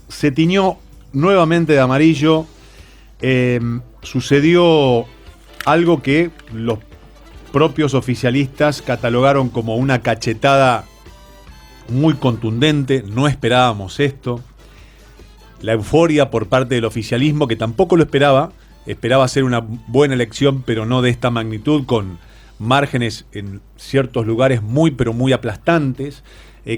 se tiñó nuevamente de amarillo. Sucedió algo que los propios oficialistas catalogaron como una cachetada muy contundente. No esperábamos esto. La euforia por parte del oficialismo, que tampoco lo esperaba hacer una buena elección, pero no de esta magnitud, con márgenes en ciertos lugares muy pero muy aplastantes.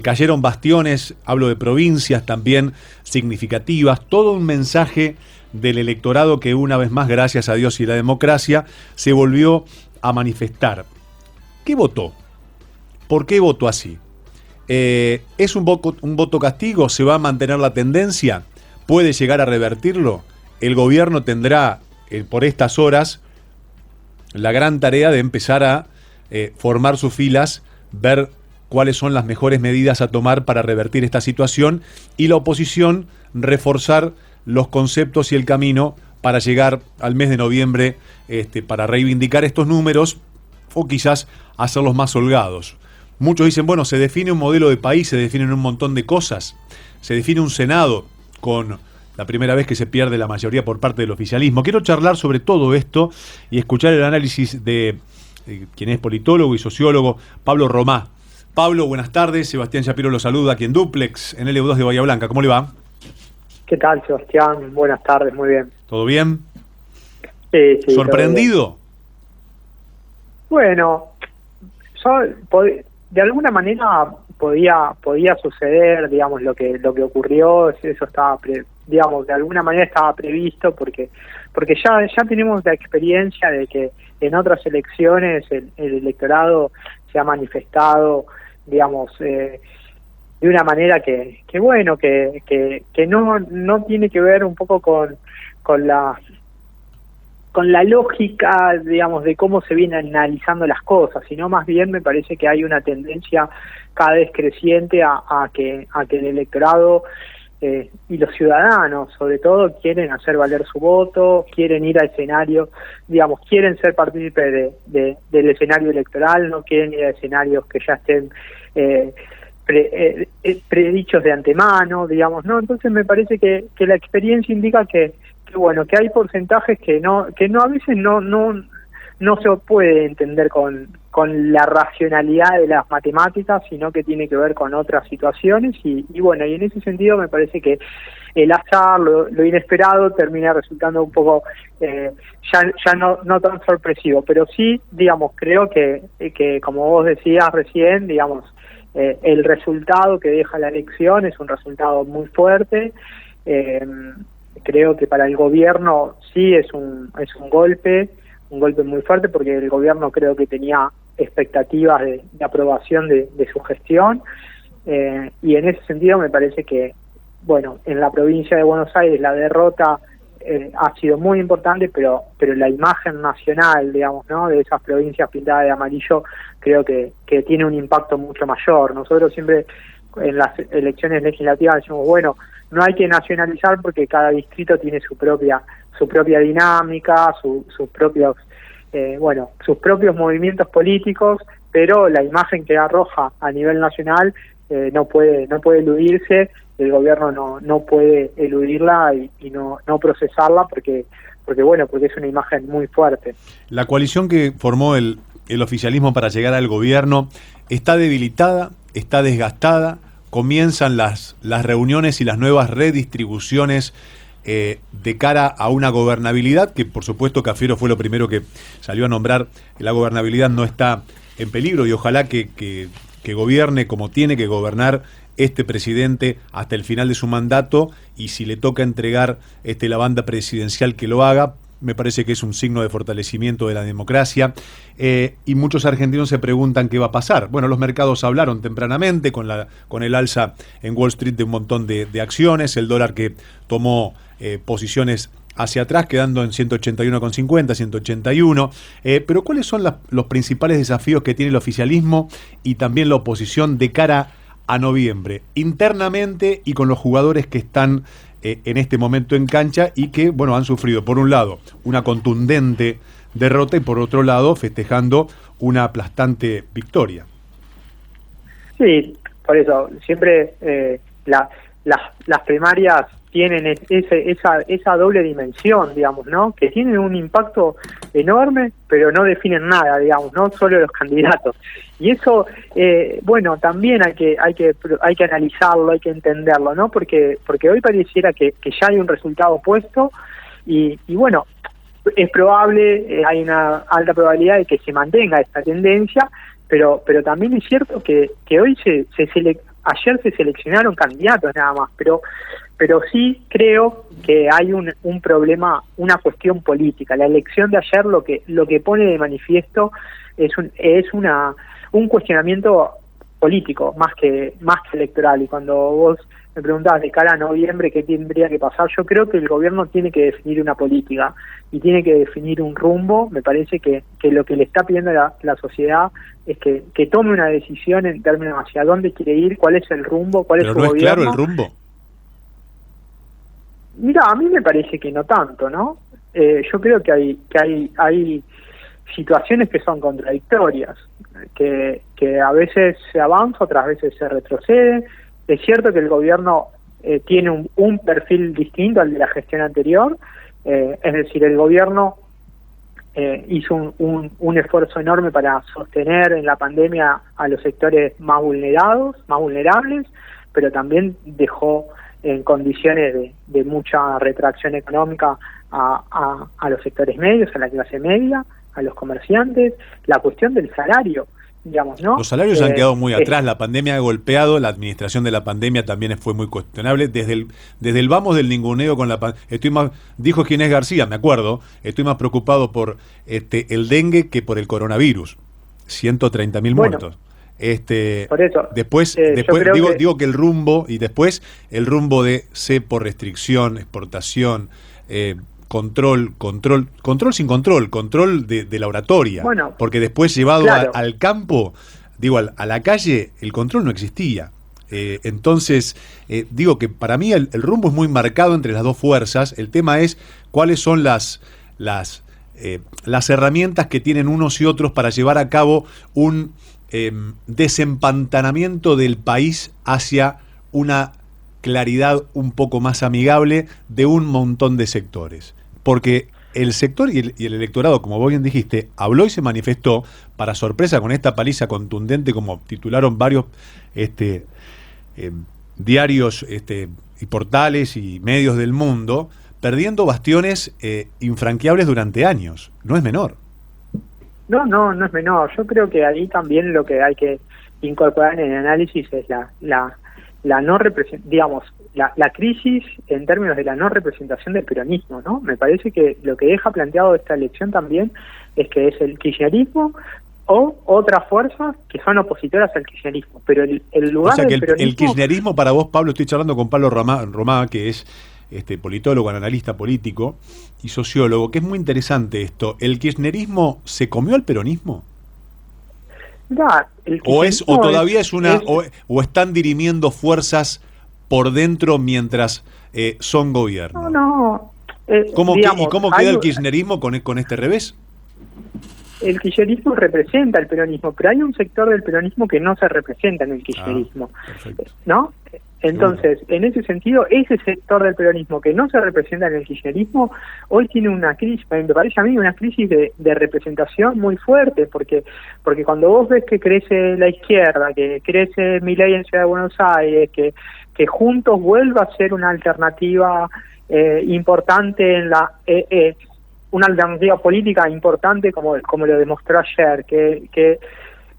Cayeron bastiones, hablo de provincias también significativas, todo un mensaje del electorado que una vez más, gracias a Dios y la democracia, se volvió a manifestar. ¿Qué votó? ¿Por qué votó así? ¿Es un voto castigo? ¿Se va a mantener la tendencia? ¿Puede llegar a revertirlo? El gobierno tendrá por estas horas la gran tarea de empezar a formar sus filas, ver cuáles son las mejores medidas a tomar para revertir esta situación, y la oposición reforzar los conceptos y el camino para llegar al mes de noviembre, para reivindicar estos números o quizás hacerlos más holgados. Muchos dicen, bueno, se define un modelo de país, se definen un montón de cosas, se define un Senado con la primera vez que se pierde la mayoría por parte del oficialismo. Quiero charlar sobre todo esto y escuchar el análisis de quien es politólogo y sociólogo, Pablo Romá. Pablo, buenas tardes. Sebastián Shapiro lo saluda aquí en Duplex, en LU2 de Bahía Blanca. ¿Cómo le va? ¿Qué tal, Sebastián? Buenas tardes, muy bien. ¿Todo bien? Sí, ¿Sorprendido? Bueno, de alguna manera podía suceder, digamos, lo que ocurrió. Eso estaba, digamos, de alguna manera estaba previsto, porque ya tenemos la experiencia de que en otras elecciones el electorado se ha manifestado, digamos, de una manera que no tiene que ver un poco con la lógica, digamos, de cómo se vienen analizando las cosas, sino más bien me parece que hay una tendencia cada vez creciente a que el electorado y los ciudadanos, sobre todo, quieren hacer valer su voto, quieren ir a escenarios, digamos, quieren ser partícipes del escenario electoral, no quieren ir a escenarios que ya estén predichos de antemano, digamos, ¿no? Entonces me parece que la experiencia indica que hay porcentajes que a veces no se puede entender con la racionalidad de las matemáticas, sino que tiene que ver con otras situaciones, y en ese sentido me parece que el azar, lo inesperado, termina resultando un poco ya no tan sorpresivo, pero sí, digamos, creo que como vos decías recién, digamos, el resultado que deja la elección es un resultado muy fuerte. Creo que para el gobierno sí es un golpe muy fuerte, porque el gobierno creo que tenía expectativas de aprobación de su gestión, y en ese sentido me parece que, bueno, en la provincia de Buenos Aires la derrota ha sido muy importante, pero la imagen nacional, digamos, ¿no?, de esas provincias pintadas de amarillo, creo que tiene un impacto mucho mayor. Nosotros siempre en las elecciones legislativas decimos, bueno, no hay que nacionalizar porque cada distrito tiene su propia dinámica, sus propios movimientos políticos, pero la imagen que arroja a nivel nacional no puede eludirse. El gobierno no puede eludirla y no procesarla porque es una imagen muy fuerte. La coalición que formó el oficialismo para llegar al gobierno está debilitada, está desgastada. Comienzan las reuniones y las nuevas redistribuciones de cara a una gobernabilidad, que por supuesto Cafiero fue lo primero que salió a nombrar. La gobernabilidad no está en peligro, y ojalá que gobierne como tiene que gobernar este presidente hasta el final de su mandato, y si le toca entregar la banda presidencial, que lo haga. Me parece que es un signo de fortalecimiento de la democracia, y muchos argentinos se preguntan qué va a pasar. Bueno, los mercados hablaron tempranamente con el alza en Wall Street de un montón de acciones, el dólar que tomó posiciones hacia atrás, quedando en 181,50, 181. Pero ¿cuáles son los principales desafíos que tiene el oficialismo y también la oposición de cara a noviembre, internamente y con los jugadores que están en este momento en cancha y que, bueno, han sufrido, por un lado, una contundente derrota y por otro lado, festejando una aplastante victoria? Sí, por eso, siempre las primarias tienen esa doble dimensión, digamos, ¿no? Que tienen un impacto enorme, pero no definen nada, digamos, no solo los candidatos. Y eso, bueno, también hay que analizarlo, hay que entenderlo, ¿no? Porque hoy pareciera que ya hay un resultado puesto y bueno, es probable, hay una alta probabilidad de que se mantenga esta tendencia, pero también es cierto que hoy ayer se seleccionaron candidatos nada más, pero sí creo que hay un problema, una cuestión política. La elección de ayer lo que pone de manifiesto es un cuestionamiento político más que electoral. Y cuando vos me preguntabas de cara a noviembre qué tendría que pasar, yo creo que el gobierno tiene que definir una política y tiene que definir un rumbo. Me parece que lo que le está pidiendo la sociedad es que tome una decisión en términos hacia dónde quiere ir, cuál es el rumbo, cuál es su gobierno. ¿Pero no es claro el rumbo? Mira, a mí me parece que no tanto, ¿no? Yo creo que hay situaciones que son contradictorias, que a veces se avanza, otras veces se retrocede. Es cierto que el gobierno tiene un perfil distinto al de la gestión anterior, es decir, el gobierno hizo un esfuerzo enorme para sostener en la pandemia a los sectores más vulnerables, pero también dejó en condiciones de mucha retracción económica a los sectores medios, a la clase media, a los comerciantes. La cuestión del salario, digamos, ¿no? Los salarios han quedado muy atrás, la pandemia ha golpeado, la administración de la pandemia también fue muy cuestionable, desde el vamos del ninguneo con la pandemia. Dijo Ginés García, me acuerdo, estoy más preocupado por el dengue que por el coronavirus. 130.000 muertos. Por eso, después digo que el rumbo, y después el rumbo de cepo, restricción, exportación, control sin control de la oratoria, bueno, porque después llevado claro, al campo, a la calle, el control no existía. Entonces, digo que para mí el rumbo es muy marcado entre las dos fuerzas. El tema es cuáles son las herramientas que tienen unos y otros para llevar a cabo un desempantanamiento del país hacia una claridad un poco más amigable de un montón de sectores. Porque el sector y el electorado, como vos bien dijiste, habló y se manifestó, para sorpresa, con esta paliza contundente, como titularon varios diarios y portales y medios del mundo, perdiendo bastiones infranqueables durante años. No es menor. No es menor. Yo creo que ahí también lo que hay que incorporar en el análisis es la no representación, digamos, la crisis en términos de la no representación del peronismo, ¿no? Me parece que lo que deja planteado esta elección también es que es el kirchnerismo o otras fuerzas que son opositoras al kirchnerismo, pero el lugar, o sea, que del peronismo... El kirchnerismo para vos, Pablo, estoy charlando con Pablo Romá, que es politólogo, analista político y sociólogo, que es muy interesante esto. ¿El kirchnerismo se comió al peronismo? Ya, ¿O todavía o están dirimiendo fuerzas por dentro mientras son gobierno? No. ¿Cómo queda el kirchnerismo con este revés? El kirchnerismo representa el peronismo, pero hay un sector del peronismo que no se representa en el kirchnerismo, ¿no? Entonces, en ese sentido, ese sector del peronismo que no se representa en el kirchnerismo, hoy tiene una crisis, me parece a mí, una crisis de representación muy fuerte, porque cuando vos ves que crece la izquierda, que crece Milei en Ciudad de Buenos Aires, que Juntos vuelva a ser una alternativa importante en una alternativa política importante como lo demostró ayer, que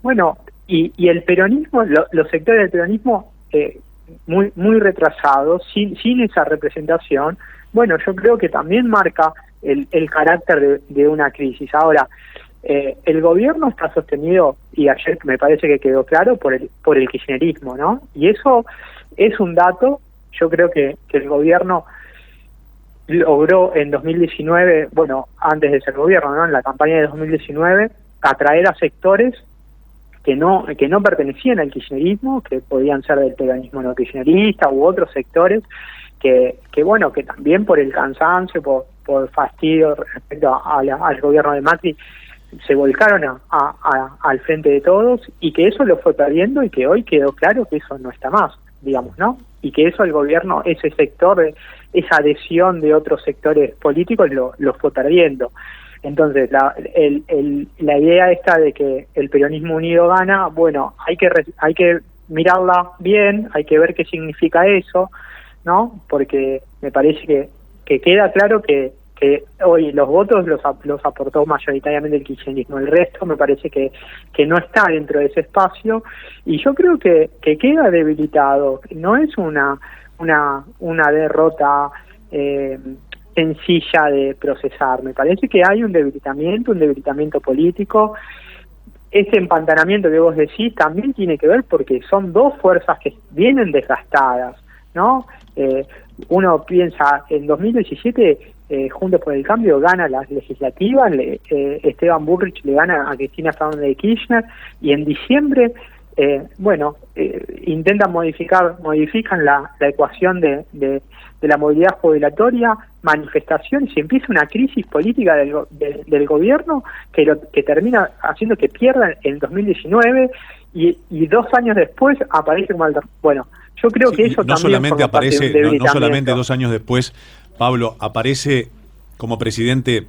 bueno, y el peronismo, los sectores del peronismo muy retrasados, sin esa representación, bueno, yo creo que también marca el carácter de una crisis. Ahora, el gobierno está sostenido, y ayer me parece que quedó claro, por el kirchnerismo, ¿no? Y eso es un dato. Yo creo que el gobierno logró en 2019, bueno, antes de ser gobierno, ¿no?, en la campaña de 2019, atraer a sectores que no pertenecían al kirchnerismo, que podían ser del peronismo no kirchnerista u otros sectores que bueno, que también por el cansancio, por fastidio respecto al gobierno de Macri, se volcaron al frente de todos, y que eso lo fue perdiendo y que hoy quedó claro que eso no está más, digamos, ¿no? que eso el gobierno, ese sector, esa adhesión de otros sectores políticos lo fue perdiendo. Entonces, la idea esta de que el peronismo unido gana, bueno, hay que mirarla bien, hay que ver qué significa eso, ¿no? Porque me parece que queda claro que hoy los votos los aportó mayoritariamente el kirchnerismo, el resto me parece que no está dentro de ese espacio, y yo creo que queda debilitado, no es una derrota sencilla de procesar, me parece que hay un debilitamiento político. Ese empantanamiento que vos decís también tiene que ver porque son dos fuerzas que vienen desgastadas, ¿no? Uno piensa, en 2017 Juntos por el Cambio gana las legislativas, Esteban Bullrich le gana a Cristina Fernández de Kirchner, y en diciembre modifican la ecuación de la movilidad jubilatoria, manifestaciones, y empieza una crisis política del gobierno que termina haciendo que pierdan en 2019, y 2 años después aparece como bueno, yo creo que eso no también solamente aparece, no solamente 2 años después, Pablo, aparece como presidente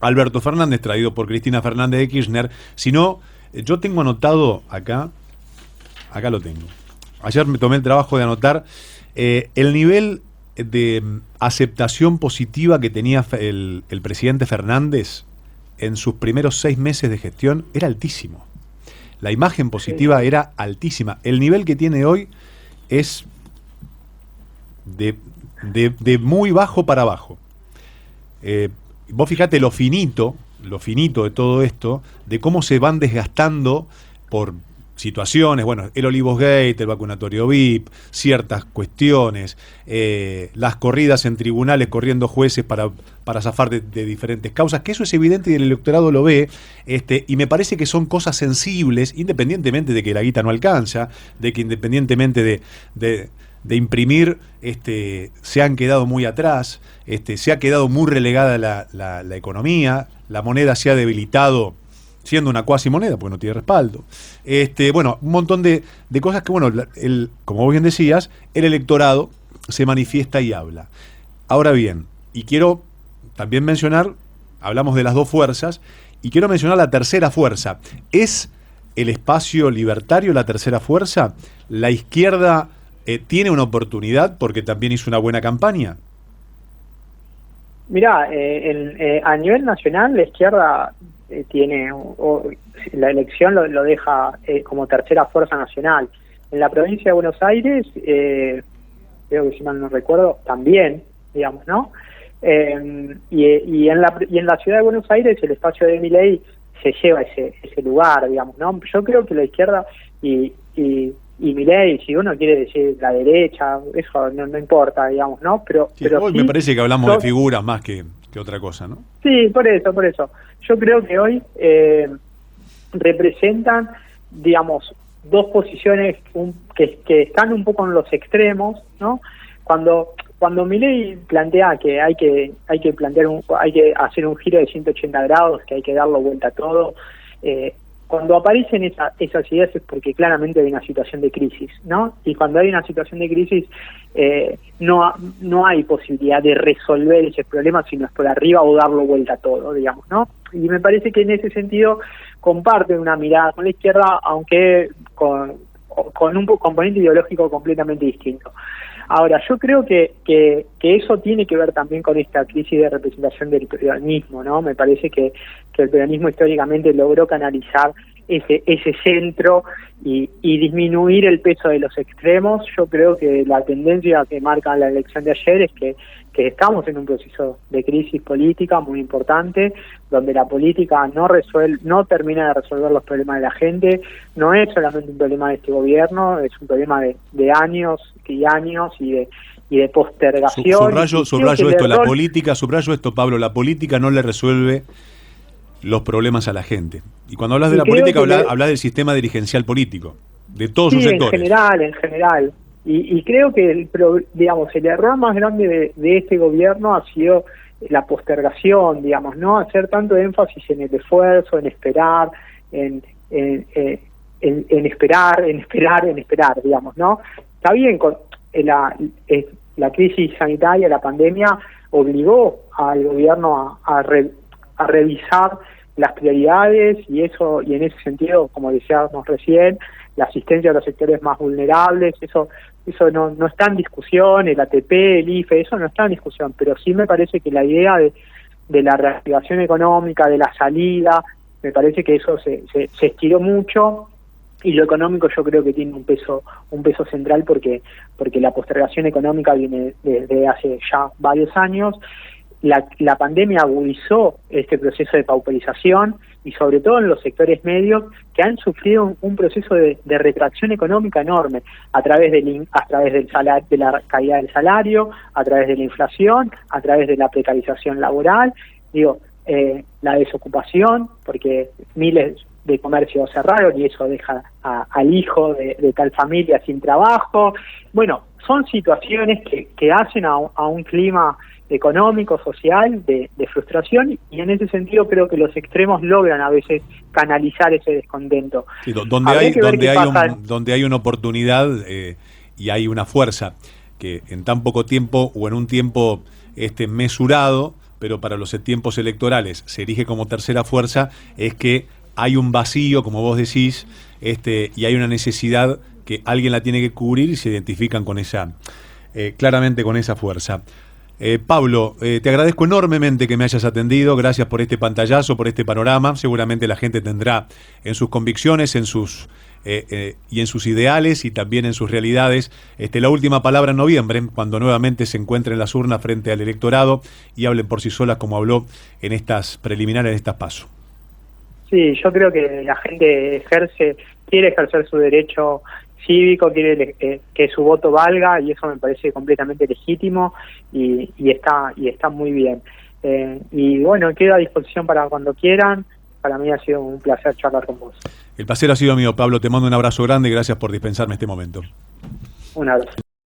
Alberto Fernández, traído por Cristina Fernández de Kirchner, sino, yo tengo anotado acá lo tengo. Ayer me tomé el trabajo de anotar el nivel de aceptación positiva que tenía el presidente Fernández en sus primeros 6 meses de gestión era altísimo. La imagen positiva era altísima. El nivel que tiene hoy es de muy bajo para abajo. Vos fijate lo finito de todo esto, de cómo se van desgastando por situaciones, bueno, el Olivos Gate, el vacunatorio VIP, ciertas cuestiones, las corridas en tribunales, corriendo jueces para zafar de diferentes causas, que eso es evidente y el electorado lo ve, y me parece que son cosas sensibles, independientemente de que la guita no alcanza, de que independientemente de imprimir, se han quedado muy atrás, se ha quedado muy relegada la economía, la moneda se ha debilitado, siendo una cuasi moneda, porque no tiene respaldo. Un montón de cosas que, como vos bien decías, el electorado se manifiesta y habla. Ahora bien, y quiero también mencionar, hablamos de las dos fuerzas, y quiero mencionar la tercera fuerza. ¿Es el espacio libertario la tercera fuerza? ¿La izquierda tiene una oportunidad porque también hizo una buena campaña? Mirá, a nivel nacional la izquierda tiene, la elección lo deja como tercera fuerza nacional. En la provincia de Buenos Aires, creo que si mal no recuerdo, también, digamos, ¿no? Y en la ciudad de Buenos Aires el espacio de Milei se lleva ese lugar, digamos, ¿no? Yo creo que la izquierda y Milei, si uno quiere decir la derecha, eso no importa, digamos, ¿no? Pero hoy me parece que hablamos de figuras más que otra cosa, ¿no? Sí, por eso. Yo creo que hoy representan, digamos, dos posiciones que están un poco en los extremos, ¿no? Cuando Milei plantea que hay que hacer un giro de 180 grados, que hay que darle vuelta a todo, cuando aparecen esas ideas es porque claramente hay una situación de crisis, ¿no? Y cuando hay una situación de crisis no hay posibilidad de resolver ese problema si no es por arriba o darlo vuelta a todo, digamos, ¿no? Y me parece que en ese sentido comparten una mirada con la izquierda, aunque con un componente ideológico completamente distinto. Ahora, yo creo que eso tiene que ver también con esta crisis de representación del peronismo, ¿no? Me parece que el peronismo históricamente logró canalizar ese centro y disminuir el peso de los extremos. Yo creo que la tendencia que marca la elección de ayer es que estamos en un proceso de crisis política muy importante, donde la política no termina de resolver los problemas de la gente. No es solamente un problema de este gobierno, es un problema de años y años y de postergación. Subrayo esto, Pablo, la política no le resuelve los problemas a la gente. Y cuando hablas de la política, hablas del sistema dirigencial político, de todos sus sectores. En general. Y creo que el error más grande de este gobierno ha sido la postergación, digamos, no hacer tanto énfasis en el esfuerzo, en esperar, en esperar, digamos, ¿no? Está bien, la crisis sanitaria, la pandemia, obligó al gobierno a revisar las prioridades y en ese sentido, como decíamos recién, la asistencia a los sectores más vulnerables, eso no está en discusión, el ATP, el IFE, eso no está en discusión, pero sí me parece que la idea de la reactivación económica, de la salida, me parece que eso se estiró mucho, y lo económico yo creo que tiene un peso central porque la postergación económica viene desde hace ya varios años. La pandemia agudizó este proceso de pauperización y sobre todo en los sectores medios que han sufrido un proceso de retracción económica enorme a través de la caída del salario, a través de la inflación, a través de la precarización laboral, la desocupación, porque miles de comercios cerraron y eso deja al hijo de tal familia sin trabajo. Bueno, son situaciones que hacen a un clima económico, social, de frustración, y en ese sentido creo que los extremos logran a veces canalizar ese descontento. Sí, donde hay una oportunidad y hay una fuerza que en tan poco tiempo o en un tiempo mesurado, pero para los tiempos electorales se erige como tercera fuerza, es que hay un vacío, como vos decís, y hay una necesidad que alguien la tiene que cubrir y se identifican con claramente con esa fuerza. Pablo, te agradezco enormemente que me hayas atendido, gracias por este pantallazo, por este panorama. Seguramente la gente tendrá en sus convicciones, y en sus ideales y también en sus realidades la última palabra en noviembre, cuando nuevamente se encuentren las urnas frente al electorado y hablen por sí solas como habló en estas preliminares, en estas PASO. Sí, yo creo que la gente quiere ejercer su derecho cívico, quiere que su voto valga, y eso me parece completamente legítimo y está muy bien. Y bueno, quedo a disposición para cuando quieran. Para mí ha sido un placer charlar con vos. El placer ha sido mío, Pablo. Te mando un abrazo grande y gracias por dispensarme este momento. Un abrazo.